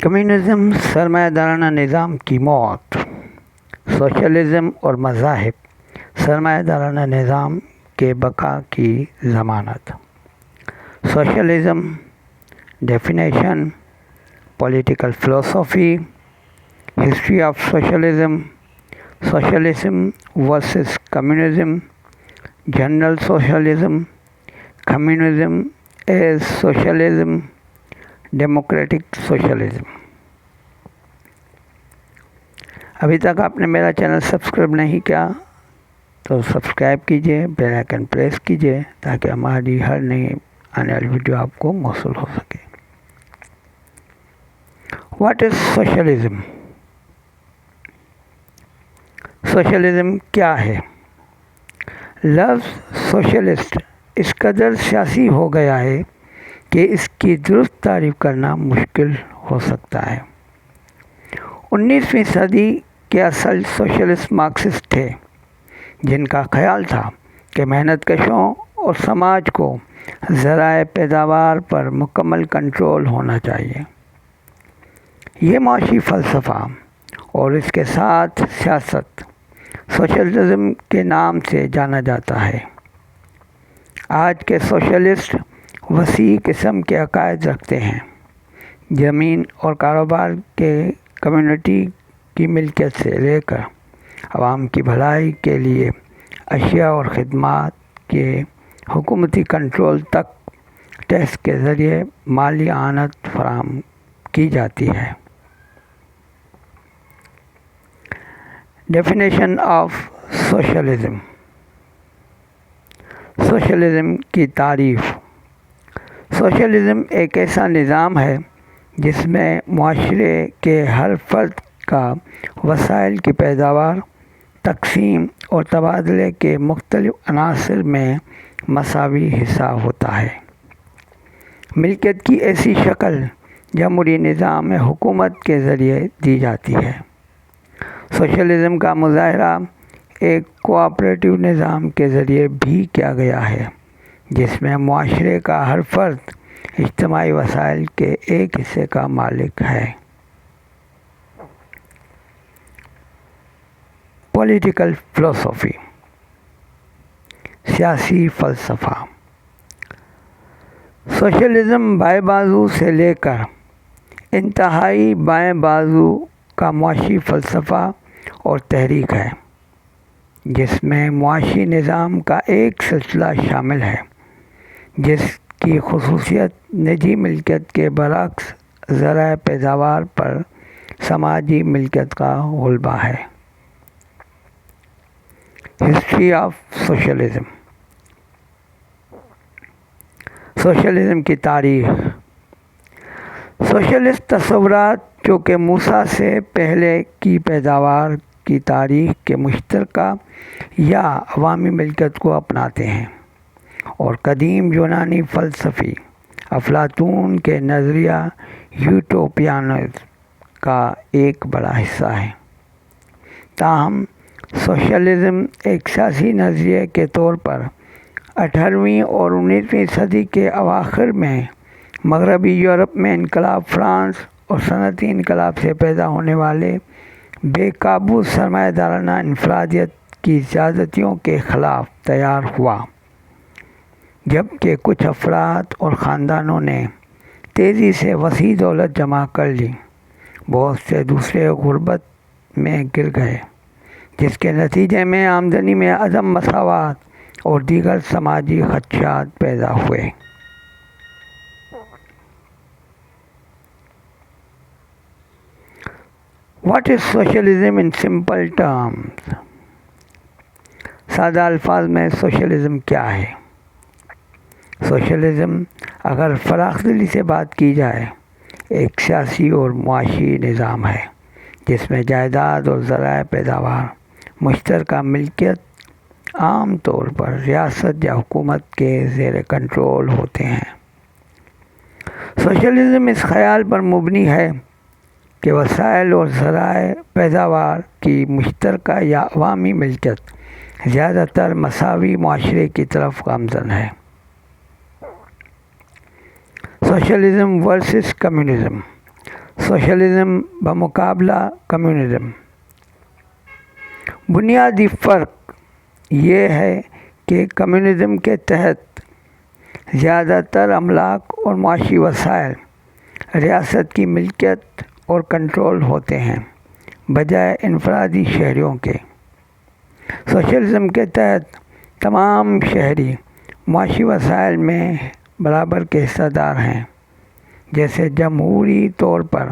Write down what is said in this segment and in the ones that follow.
Communism سرمایہ دارانہ نظام کی موت، سوشلزم اور مذاہب سرمایہ دارانہ نظام کے بقا کی ضمانت۔ سوشلزم ڈیفینیشن، پولیٹیکل فلسفی، history of socialism, socialism versus communism, general socialism, communism is socialism, democratic socialism. ابھی تک آپ نے میرا چینل سبسکرائب نہیں کیا تو سبسکرائب کیجئے، بیل آئیکن پریس کیجئے تاکہ ہماری ہر نئی آنے والی ویڈیو آپ کو موصول ہو سکے۔ What is socialism? سوشلزم کیا ہے؟ لفظ سوشلسٹ اس قدر سیاسی ہو گیا ہے کہ اس کی درست تعریف کرنا مشکل ہو سکتا ہے۔ 19ویں صدی کے اصل سوشلسٹ مارکسسٹ تھے، جن کا خیال تھا کہ محنت کشوں اور سماج کو ذرائع پیداوار پر مکمل کنٹرول ہونا چاہیے۔ یہ معاشی فلسفہ اور اس کے ساتھ سیاست سوشلزم کے نام سے جانا جاتا ہے۔ آج کے سوشلسٹ وسیع قسم کے عقائد رکھتے ہیں، زمین اور کاروبار کے کمیونٹی کی ملکیت سے لے کر عوام کی بھلائی کے لیے اشیاء اور خدمات کے حکومتی کنٹرول تک ٹیکس کے ذریعے مالی اعانت فراہم کی جاتی ہے۔ Definition of socialism. سوشلزم کی تعریف۔ سوشلزم ایک ایسا نظام ہے جس میں معاشرے کے ہر فرد کا وسائل کی پیداوار، تقسیم اور تبادلے کے مختلف عناصر میں مساوی حصہ ہوتا ہے۔ ملکیت کی ایسی شکل جمہوری نظام حکومت کے ذریعے دی جاتی ہے۔ سوشلزم کا مظاہرہ ایک کوآپریٹو نظام کے ذریعے بھی کیا گیا ہے، جس میں معاشرے کا ہر فرد اجتماعی وسائل کے ایک حصے کا مالک ہے۔ پولیٹیکل فلسفی، سیاسی فلسفہ۔ سوشلزم بائیں بازو سے لے کر انتہائی بائیں بازو کا معاشی فلسفہ اور تحریک ہے، جس میں معاشی نظام کا ایک سلسلہ شامل ہے جس کی خصوصیت نجی ملکیت کے برعکس ذرائع پیداوار پر سماجی ملکیت کا غلبہ ہے۔ History of socialism. سوشلزم کی تاریخ۔ سوشلسٹ تصورات جو کہ موسیٰ سے پہلے کی پیداوار کی تاریخ کے مشترکہ یا عوامی ملکیت کو اپناتے ہیں اور قدیم یونانی فلسفی افلاطون کے نظریہ یوٹوپیانز کا ایک بڑا حصہ ہے۔ تاہم سوشلزم ایک سیاسی نظریے کے طور پر 18ویں اور 19ویں صدی کے اواخر میں مغربی یورپ میں انقلاب فرانس اور صنعتی انقلاب سے پیدا ہونے والے بے قابو سرمایہ دارانہ انفرادیت کی زیادتیوں کے خلاف تیار ہوا، جبکہ کچھ افراد اور خاندانوں نے تیزی سے وسیع دولت جمع کر لی۔ بہت سے دوسرے غربت میں گر گئے، جس کے نتیجے میں آمدنی میں عدم مساوات اور دیگر سماجی خدشات پیدا ہوئے۔ What is socialism in simple terms? سادہ الفاظ میں سوشلزم کیا ہے؟ سوشلزم اگر فراخ دلی سے بات کی جائے ایک سیاسی اور معاشی نظام ہے جس میں جائیداد اور ذرائع پیداوار مشترکہ ملکیت عام طور پر ریاست یا حکومت کے زیر کنٹرول ہوتے ہیں۔ سوشلزم اس خیال پر مبنی ہے کہ وسائل اور ذرائع پیداوار کی مشترکہ یا عوامی ملکیت زیادہ تر مساوی معاشرے کی طرف گامزن ہے۔ Socialism versus communism. سوشلزم بمقابلہ کمیونزم۔ بنیادی فرق یہ ہے کہ کمیونزم کے تحت زیادہ تر املاک اور معاشی وسائل ریاست کی ملکیت اور کنٹرول ہوتے ہیں بجائے انفرادی شہریوں کے۔ سوشلزم کے تحت تمام شہری معاشی وسائل میں برابر کے حصہ دار ہیں، جیسے جمہوری طور پر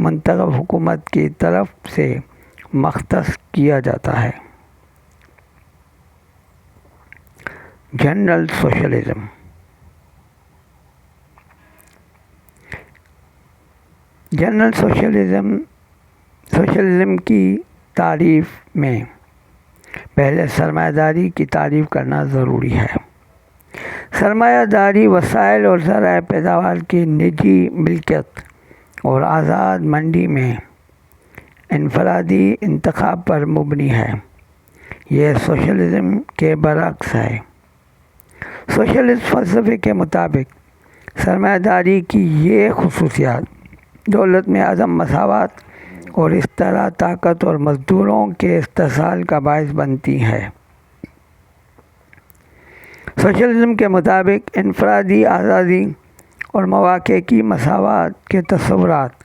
منتخب حکومت کی طرف سے مختص کیا جاتا ہے۔ General socialism. جنرل سوشلزم کی تعریف میں پہلے سرمایہ داری کی تعریف کرنا ضروری ہے۔ سرمایہ داری وسائل اور ذرائع پیداوار کی نجی ملکیت اور آزاد منڈی میں انفرادی انتخاب پر مبنی ہے۔ یہ سوشلزم کے برعکس ہے۔ سوشلسٹ فلسفے کے مطابق سرمایہ داری کی یہ خصوصیات دولت میں عدم مساوات اور اس طرح طاقت اور مزدوروں کے استحصال کا باعث بنتی ہے۔ سوشلزم کے مطابق انفرادی آزادی اور مواقع کی مساوات کے تصورات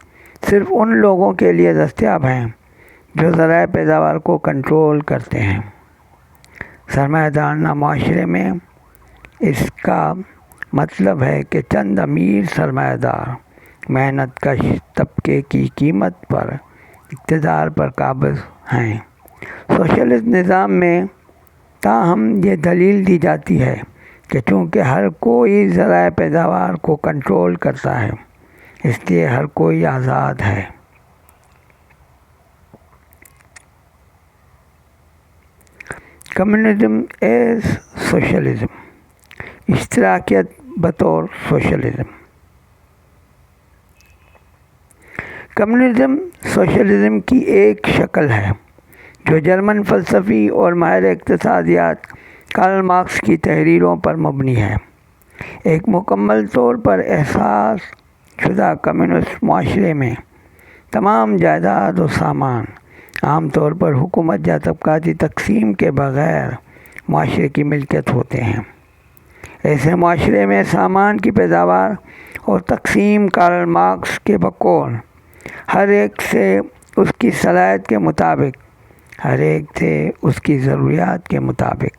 صرف ان لوگوں کے لیے دستیاب ہیں جو ذرائع پیداوار کو کنٹرول کرتے ہیں۔ سرمایہ دارانہ معاشرے میں اس کا مطلب ہے کہ چند امیر سرمایہ دار محنت کش طبقے کی قیمت پر اقتدار پر قابض ہیں۔ سوشلسٹ نظام میں تاہم یہ دلیل دی جاتی ہے کہ چونکہ ہر کوئی ذرائع پیداوار کو کنٹرول کرتا ہے، اس لیے ہر کوئی آزاد ہے۔ Communism is socialism. اشتراکیت بطور سوشلزم۔ کمیونزم سوشلزم کی ایک شکل ہے جو جرمن فلسفی اور ماہر اقتصادیات کارل مارکس کی تحریروں پر مبنی ہے۔ ایک مکمل طور پر احساس شدہ کمیونسٹ معاشرے میں تمام جائیداد و سامان عام طور پر حکومت یا طبقاتی تقسیم کے بغیر معاشرے کی ملکیت ہوتے ہیں۔ ایسے معاشرے میں سامان کی پیداوار اور تقسیم کارل مارکس کے بقول ہر ایک سے اس کی صلاحیت کے مطابق، ہر ایک سے اس کی ضروریات کے مطابق۔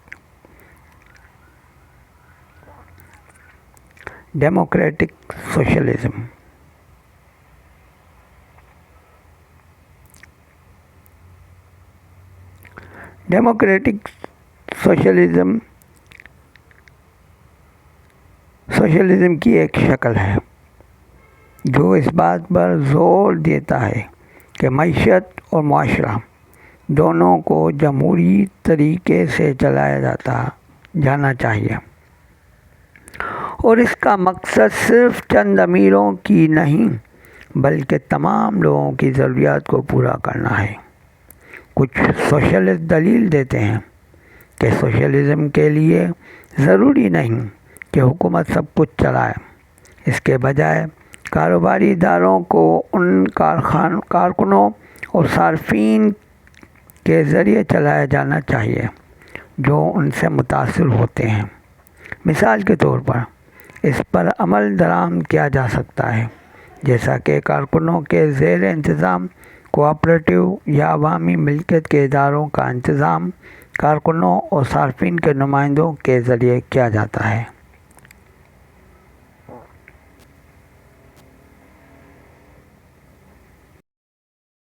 Democratic socialism. Democratic socialism socialism کی ایک شکل ہے جو اس بات پر زور دیتا ہے کہ معیشت اور معاشرہ دونوں کو جمہوری طریقے سے چلایا جانا چاہیے، اور اس کا مقصد صرف چند امیروں کی نہیں بلکہ تمام لوگوں کی ضروریات کو پورا کرنا ہے۔ کچھ سوشلسٹ دلیل دیتے ہیں کہ سوشلزم کے لیے ضروری نہیں کہ حکومت سب کچھ چلائے، اس کے بجائے کاروباری اداروں کو ان کارکنوں اور صارفین کے ذریعے چلایا جانا چاہیے جو ان سے متاثر ہوتے ہیں۔ مثال کے طور پر اس پر عمل درآمد کیا جا سکتا ہے، جیسا کہ کارکنوں کے زیر انتظام کوآپریٹو یا عوامی ملکیت کے اداروں کا انتظام کارکنوں اور صارفین کے نمائندوں کے ذریعے کیا جاتا ہے۔